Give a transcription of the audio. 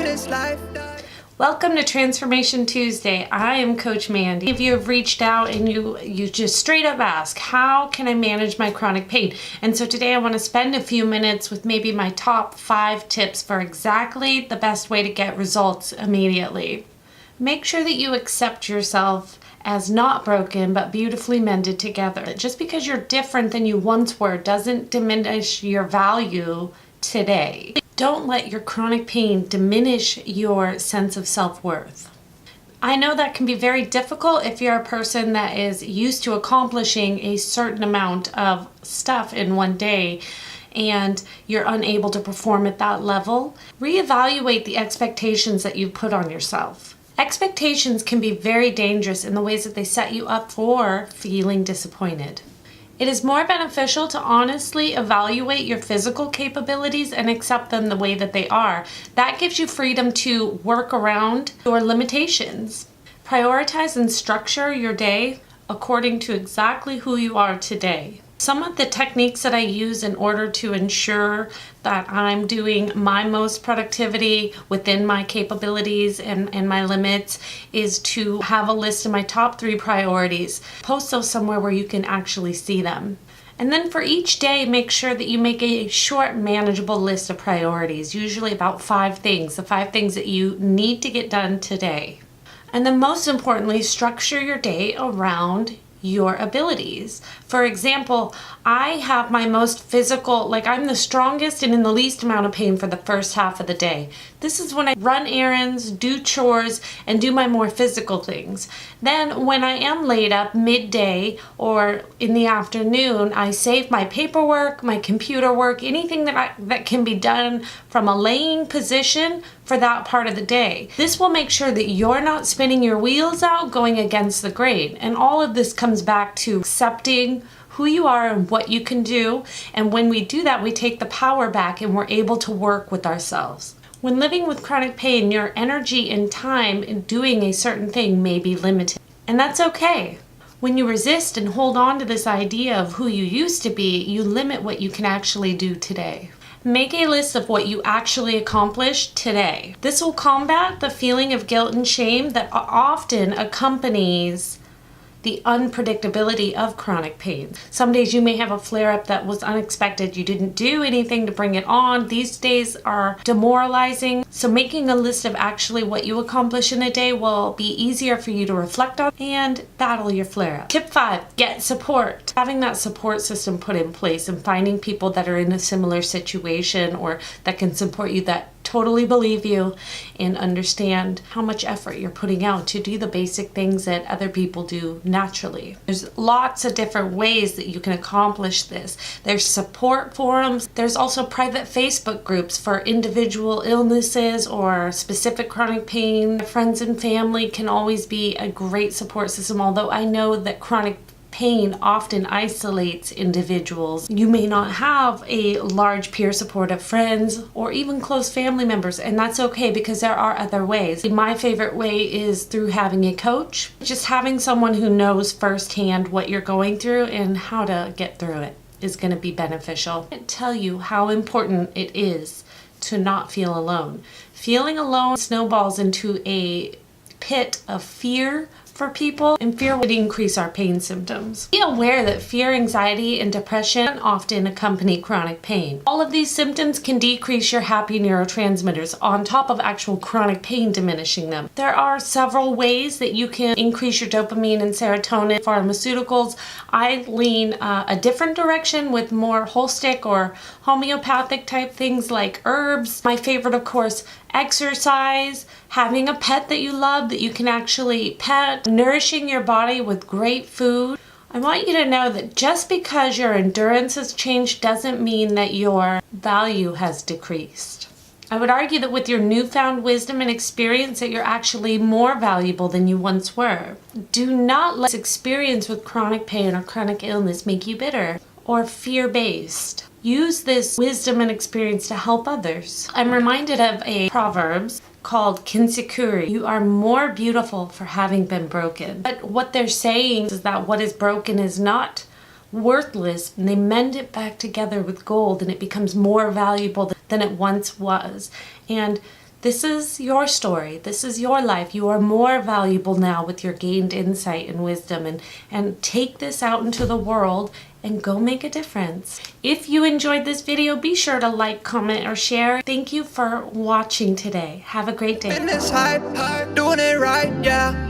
this life. Welcome to Transformation Tuesday. I am Coach Mandy. If you have reached out and you just straight up ask, how can I manage my chronic pain? And so today I want to spend a few minutes with maybe my top 5 tips for exactly the best way to get results immediately. Make sure that you accept yourself as not broken but beautifully mended together. Just because you're different than you once were doesn't diminish your value today. Don't let your chronic pain diminish your sense of self-worth. I know that can be very difficult if you're a person that is used to accomplishing a certain amount of stuff in one day and you're unable to perform at that level. Reevaluate the expectations that you put on yourself. Expectations can be very dangerous in the ways that they set you up for feeling disappointed. It is more beneficial to honestly evaluate your physical capabilities and accept them the way that they are. That gives you freedom to work around your limitations. Prioritize and structure your day according to exactly who you are today. Some of the techniques that I use in order to ensure that I'm doing my most productivity within my capabilities and my limits is to have a list of my top 3 priorities. Post those somewhere where you can actually see them. And then for each day, make sure that you make a short, manageable list of priorities, usually about 5 things, the 5 things that you need to get done today. And then most importantly, structure your day around your abilities. For example, I have my most physical, I'm the strongest and in the least amount of pain for the first half of the day. This is when I run errands, do chores, and do my more physical things. Then when I am laid up midday or in the afternoon, I save my paperwork, my computer work, anything that can be done from a laying position for that part of the day. This will make sure that you're not spinning your wheels out going against the grain. And all of this comes back to accepting who you are and what you can do. And when we do that, we take the power back and we're able to work with ourselves. When living with chronic pain, your energy and time in doing a certain thing may be limited. And that's okay. When you resist and hold on to this idea of who you used to be, you limit what you can actually do today. Make a list of what you actually accomplished today. This will combat the feeling of guilt and shame that often accompanies the unpredictability of chronic pain. Some days you may have a flare-up that was unexpected. You didn't do anything to bring it on. These days are demoralizing. So making a list of actually what you accomplish in a day will be easier for you to reflect on and battle your flare-up. Tip 5, get support. Having that support system put in place and finding people that are in a similar situation or that can support you, that totally believe you and understand how much effort you're putting out to do the basic things that other people do naturally. There's lots of different ways that you can accomplish this. There's support forums. There's also private Facebook groups for individual illnesses or specific chronic pain. Friends and family can always be a great support system, although I know that chronic pain often isolates individuals. You may not have a large peer support of friends or even close family members, and that's okay because there are other ways. My favorite way is through having a coach, just having someone who knows firsthand what you're going through and how to get through it is going to be beneficial. I can't tell you how important it is to not feel alone. Feeling alone snowballs into a pit of fear for people, and fear would increase our pain symptoms. Be aware that fear, anxiety, and depression often accompany chronic pain. All of these symptoms can decrease your happy neurotransmitters on top of actual chronic pain diminishing them. There are several ways that you can increase your dopamine and serotonin. Pharmaceuticals, I lean a different direction with more holistic or homeopathic type things like herbs. My favorite, of course, exercise, having a pet that you love that you can actually pet, nourishing your body with great food. I want you to know that just because your endurance has changed doesn't mean that your value has decreased. I would argue that with your newfound wisdom and experience that you're actually more valuable than you once were. Do not let this experience with chronic pain or chronic illness make you bitter or fear-based. Use this wisdom and experience to help others. I'm reminded of a Proverbs called Kinsekuri. You are more beautiful for having been broken. But what they're saying is that what is broken is not worthless, and they mend it back together with gold and it becomes more valuable than it once was. And This is your story. This is your life. You are more valuable now with your gained insight and wisdom, and take this out into the world and go make a difference. If you enjoyed this video, be sure to like, comment, or share. Thank you for watching today. Have a great day. In this hype, doing it right, yeah.